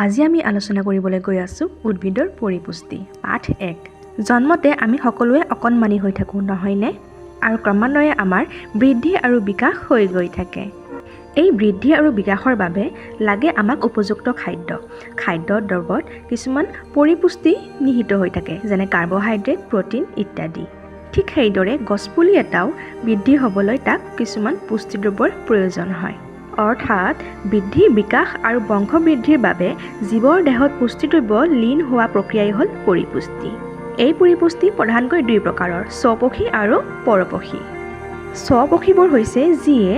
আজি আমি আলোচনা কৰিবলৈ গৈ আছোঁ উদ্ভিদৰ পৰিপুষ্টি পাঠ 1। জন্মতে আমি সকলোৱে অকণমানি হৈ থাকোঁ নহয়নে? আৰু ক্ৰমান্বয়ে আমাৰ বৃদ্ধি আৰু বিকাশ হৈ গৈ থাকে। এই বৃদ্ধি আৰু বিকাশৰ বাবে লাগে আমাক উপযুক্ত খাদ্য। খাদ্য দ্ৰব্যত কিছুমান পৰিপুষ্টি নিহিত হৈ থাকে, যেনে কাৰ্বহাইড্ৰেট, প্ৰটিন ইত্যাদি। ঠিক সেইদৰে গছপুলি এটাও বৃদ্ধি হ'বলৈ তাক কিছুমান পুষ্টিদ্ৰব্যৰ প্ৰয়োজন হয়। অৰ্থাৎ বৃদ্ধি, বিকাশ আৰু বংশবৃদ্ধিৰ বাবে জীৱৰ দেহত পুষ্টিদ্ৰব্য লীন হোৱা প্ৰক্ৰিয়াই হ'ল পৰিপুষ্টি। এই পৰিপুষ্টি প্ৰধানকৈ দুই প্ৰকাৰৰ: স্বপোষী আৰু পৰপোষী। স্বপোষীবোৰ হৈছে যিয়ে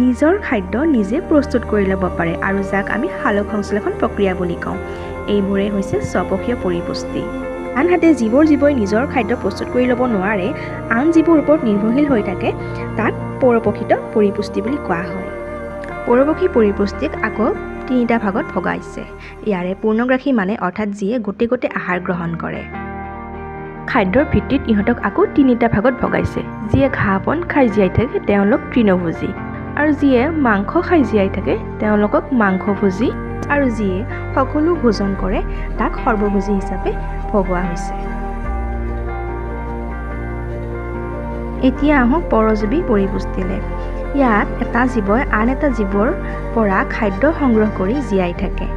নিজৰ খাদ্য নিজে প্ৰস্তুত কৰি ল'ব পাৰে আৰু যাক আমি সালোকসংশ্লেষণ প্ৰক্ৰিয়া বুলি কওঁ। এইবোৰেই হৈছে স্বপোষীয় পৰিপুষ্টি। আনহাতে যিবোৰ জীৱই নিজৰ খাদ্য প্ৰস্তুত কৰি ল'ব নোৱাৰে, আন জীৱৰ ওপৰত নিৰ্ভৰশীল হৈ থাকে, তাক পৰপোষিত পৰিপুষ্টি বুলি কোৱা হয়। পৰপোষী পৰিপুষ্টিক আকৌ তিনিটা ভাগত ভগাইছে। ইয়াৰে পূৰ্ণগ্ৰাসী মানে অৰ্থাৎ যিয়ে গোটেই আহাৰ গ্ৰহণ কৰে। খাদ্যৰ ভিত্তিত ইহঁতক আকৌ তিনিটা ভাগত ভগাইছে। যিয়ে ঘাঁহ বন খাই জীয়াই থাকে তেওঁলোক তৃণভোজী, আৰু যিয়ে মাংস খাই জীয়াই থাকে তেওঁলোকক মাংসভোজী, আৰু যিয়ে সকলো ভোজন কৰে তাক সৰ্বভোজী হিচাপে ভগোৱা হৈছে। এতিয়া আহোঁ পৰজীৱী পৰিপুষ্টিলৈ। ইয়াত এটা জীৱই আন এটা জীৱৰ পৰা খাদ্য সংগ্ৰহ কৰি জীয়াই থাকে।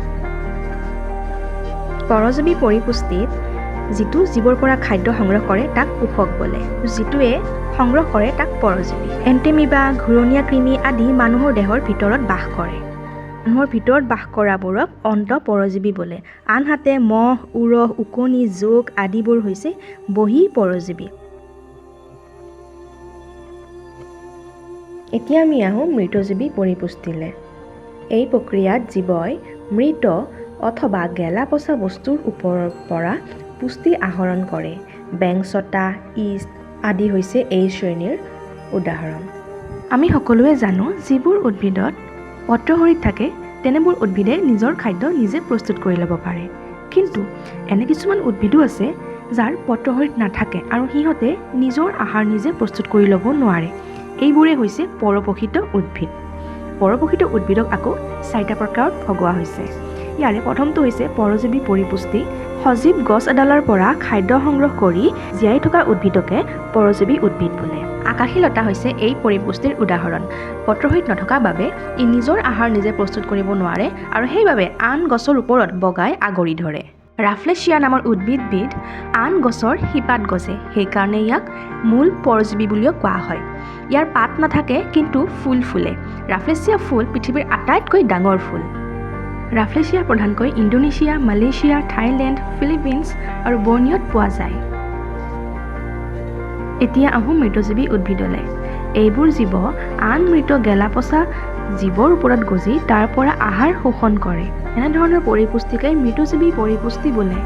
পৰজীৱী পৰিপুষ্টিত যিটো জীৱৰ পৰা খাদ্য সংগ্ৰহ কৰে তাক পোষক বোলে, যিটোৱে সংগ্ৰহ কৰে তাক পৰজীৱী। এণ্টেমিবা, ঘূৰণীয়া কৃমি আদি মানুহৰ দেহৰ ভিতৰত বাস কৰে। মানুহৰ ভিতৰত বাস কৰাবোৰক অন্তঃপৰজীৱী বোলে। আনহাতে মহ, উৰহ, ওকণি, জোক আদিবোৰ হৈছে বহিঃ পৰজীৱী। এতিয়া আমি আহোঁ মৃতজীৱী পৰিপুষ্টিলৈ। এই প্ৰক্ৰিয়াত জীৱই মৃত অথবা গেলা পচা বস্তুৰ ওপৰৰ পৰা পুষ্টি আহৰণ কৰে। বেংচতা, ইষ্ট আদি হৈছে এই শ্ৰেণীৰ উদাহৰণ। আমি সকলোৱে জানো যিবোৰ উদ্ভিদত পত্ৰসৰিত থাকে তেনেবোৰ উদ্ভিদে নিজৰ খাদ্য নিজে প্ৰস্তুত কৰি ল'ব পাৰে। কিন্তু এনে কিছুমান উদ্ভিদো আছে যাৰ পত্ৰসৰিত নাথাকে আৰু সিহঁতে নিজৰ আহাৰ নিজে প্ৰস্তুত কৰি ল'ব নোৱাৰে। এইবোৰে হৈছে পৰপোষিত উদ্ভিদ। পৰপোষিত উদ্ভিদক আকৌ 4টা প্ৰকাৰত ভগোৱা হৈছে। ইয়াৰে প্ৰথমটো হৈছে পৰজীৱী পৰিপুষ্টি। সজীৱ গছ এডালৰ পৰা খাদ্য সংগ্ৰহ কৰি জীয়াই থকা উদ্ভিদকে পৰজীৱী উদ্ভিদ বোলে। আকাশী লতা হৈছে এই পৰিপুষ্টিৰ উদাহৰণ। পত্ৰসৰিত নথকা বাবে ই নিজৰ আহাৰ নিজে প্ৰস্তুত কৰিব নোৱাৰে আৰু সেইবাবে আন গছৰ ওপৰত বগাই আগৰি ধৰে। ৰাফলেচিয়া নামৰ উদ্ভিদবিধ আন গছৰ শিপাত গজে, সেইকাৰণে ইয়াক মূল পৰজীৱী বুলিও কোৱা হয়। ইয়াৰ পাত নাথাকে কিন্তু ফুল ফুলে। ৰাফলেচিয়া ফুল পৃথিৱীৰ আটাইতকৈ ডাঙৰ ফুল। ৰাফলেচিয়া প্ৰধানকৈ ইণ্ডোনেছিয়া, মালয়েছিয়া, থাইলেণ্ড, ফিলিপিনছ আৰু বৰ্নিঅ'ত পোৱা যায়। এতিয়া আহোঁ মৃতজীৱী উদ্ভিদলৈ। এইবোৰ জীৱ আন মৃত গেলা পচা জীৱৰ ওপৰত গজি তাৰ পৰা আহাৰ শোষণ কৰে। এনেধৰণৰ পৰিপুষ্টিকে মৃতজীৱী পৰিপুষ্টি বোলে।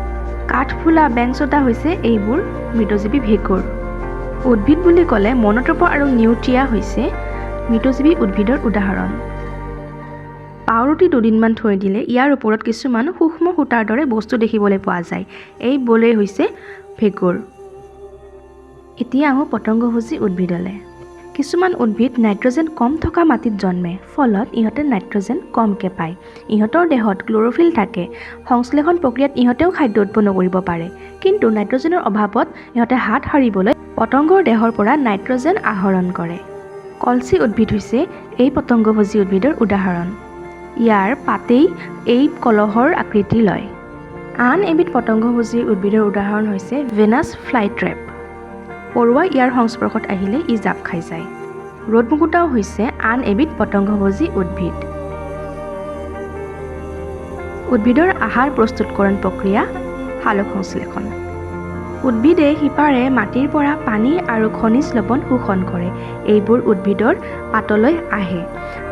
কাঠফুলা, বেংচতা হৈছে এইবোৰ মৃতজীৱী ভেঁকুৰ। উদ্ভিদ বুলি ক'লে মন'ট্ৰপা আৰু নিউট্ৰিয়া হৈছে মৃতজীৱী উদ্ভিদৰ উদাহৰণ। পাওৰুটি দুদিনমান থৈ দিলে ইয়াৰ ওপৰত কিছুমান সূক্ষ্ম সূতাৰ দৰে বস্তু দেখিবলৈ পোৱা যায়। এইবোৰেই হৈছে ভেঁকুৰ। এতিয়া আহোঁ পতংগভোজী উদ্ভিদলৈ। কিছুমান উদ্ভিদ নাইট্ৰজেন কম থকা মাটিত জন্মে, ফলত ইহঁতে নাইট্ৰজেন কমকৈ পায়। ইহঁতৰ দেহত ক্ল'ৰফিল থাকে। সংশ্লেষণ প্ৰক্ৰিয়াত ইহঁতেও খাদ্য উৎপন্ন কৰিব পাৰে, কিন্তু নাইট্ৰজেনৰ অভাৱত ইহঁতে হাত সাৰিবলৈ পতংগৰ দেহৰ পৰা নাইট্ৰজেন আহৰণ কৰে। কলচি উদ্ভিদ হৈছে এই পতংগভোজী উদ্ভিদৰ উদাহৰণ। ইয়াৰ পাতেই এই কলহৰ আকৃতি লয়। আন এবিধ পতংগভোজী উদ্ভিদৰ উদাহৰণ হৈছে ভেনাছ ফ্লাইট্ৰেপ। পৰুৱা ইয়াৰ সংস্পৰ্শত আহিলে ই জাপ খাই যায়। ৰ'দমুকুতাও হৈছে আন এবিধ পতংগভোজী উদ্ভিদ। উদ্ভিদৰ আহাৰ প্ৰস্তুতকৰণ প্ৰক্ৰিয়া সালোকসংশ্লেষণ। উদ্ভিদে শিপাৰে মাটিৰ পৰা পানী আৰু খনিজ লৱণ শোষণ কৰে। এইবোৰ উদ্ভিদৰ পাতলৈ আহে।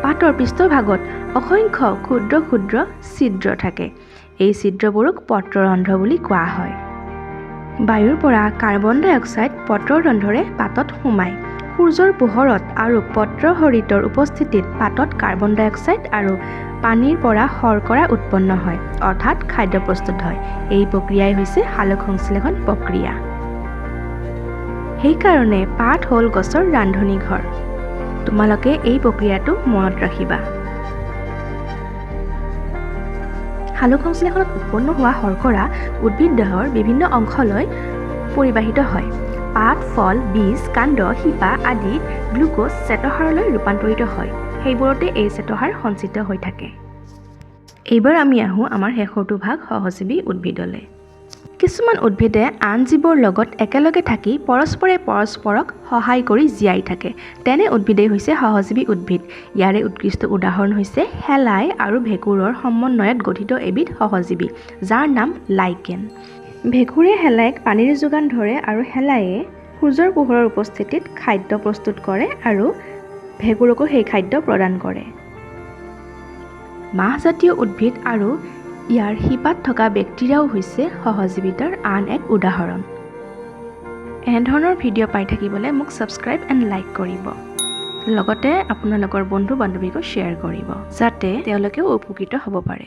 পাতৰ পৃষ্ঠভাগত অসংখ্য ক্ষুদ্ৰ ক্ষুদ্ৰ ছিদ্ৰ থাকে। এই ছিদ্ৰবোৰক পত্ৰৰন্ধ্ৰ বুলি কোৱা হয়। বায়ুৰ পৰা কাৰ্বন ডাই অক্সাইড পত্ৰৰন্ধ্ৰৰে পাতত সোমায়। সূৰ্যৰ পোহৰত আৰু পত্ৰসৰিতৰ উপস্থিতিত পাতত কাৰ্বন ডাই অক্সাইড আৰু পানীৰ পৰা শৰ্কৰা উৎপন্ন হয়, অৰ্থাৎ খাদ্য প্ৰস্তুত হয়। এই প্ৰক্ৰিয়াই হৈছে সালোকসংশ্লেষণ প্ৰক্ৰিয়া। সেইকাৰণে পাত হ'ল গছৰ ৰান্ধনি ঘৰ। তোমালোকে এই প্ৰক্ৰিয়াটো মনত ৰাখিবা। সালোকসংশ্লেষণত উৎপন্ন হোৱা শৰ্কৰা উদ্ভিদ দেহৰ বিভিন্ন অংশলৈ পৰিবাহিত হয়। পাত, ফল, বীজ, কাণ্ড, শিপা আদিত গ্লুক'জ শ্বেতসাৰলৈ ৰূপান্তৰিত হয়। সেইবোৰতে এই শ্বেতসাৰ সঞ্চিত হৈ থাকে। এইবাৰ আমি আহোঁ আমাৰ শেষৰটো ভাগ সহজীৱী উদ্ভিদলৈ। কিছুমান উদ্ভিদে আন জীৱৰ লগত একেলগে থাকি পৰস্পৰে পৰস্পৰক সহায় কৰি জীয়াই থাকে। তেনে উদ্ভিদেই হৈছে সহজীৱী উদ্ভিদ। ইয়াৰে উৎকৃষ্ট উদাহৰণ হৈছে শেলাই আৰু ভেঁকুৰৰ সমন্বয়ত গঠিত এবিধ সহজীৱী, যাৰ নাম লাইকেন। ভেঁকুৰে শেলাইক পানীৰ যোগান ধৰে আৰু শেলাইয়ে সূৰ্যৰ পোহৰৰ উপস্থিতিত খাদ্য প্ৰস্তুত কৰে আৰু ভেঁকুৰকো সেই খাদ্য প্ৰদান কৰে। মাহজাতীয় উদ্ভিদ আৰু ইয়াৰ শিপাত থকা বেক্টেৰিয়াও হৈছে সহজীৱিতাৰ আন এক উদাহৰণ। এনেধৰণৰ ভিডিঅ' পাই থাকিবলৈ মোক ছাবস্ক্ৰাইব এণ্ড লাইক কৰিব। লগতে আপোনালোকৰ বন্ধু বান্ধৱীকো শ্বেয়াৰ কৰিব, যাতে তেওঁলোকেও উপকৃত হ'ব পাৰে।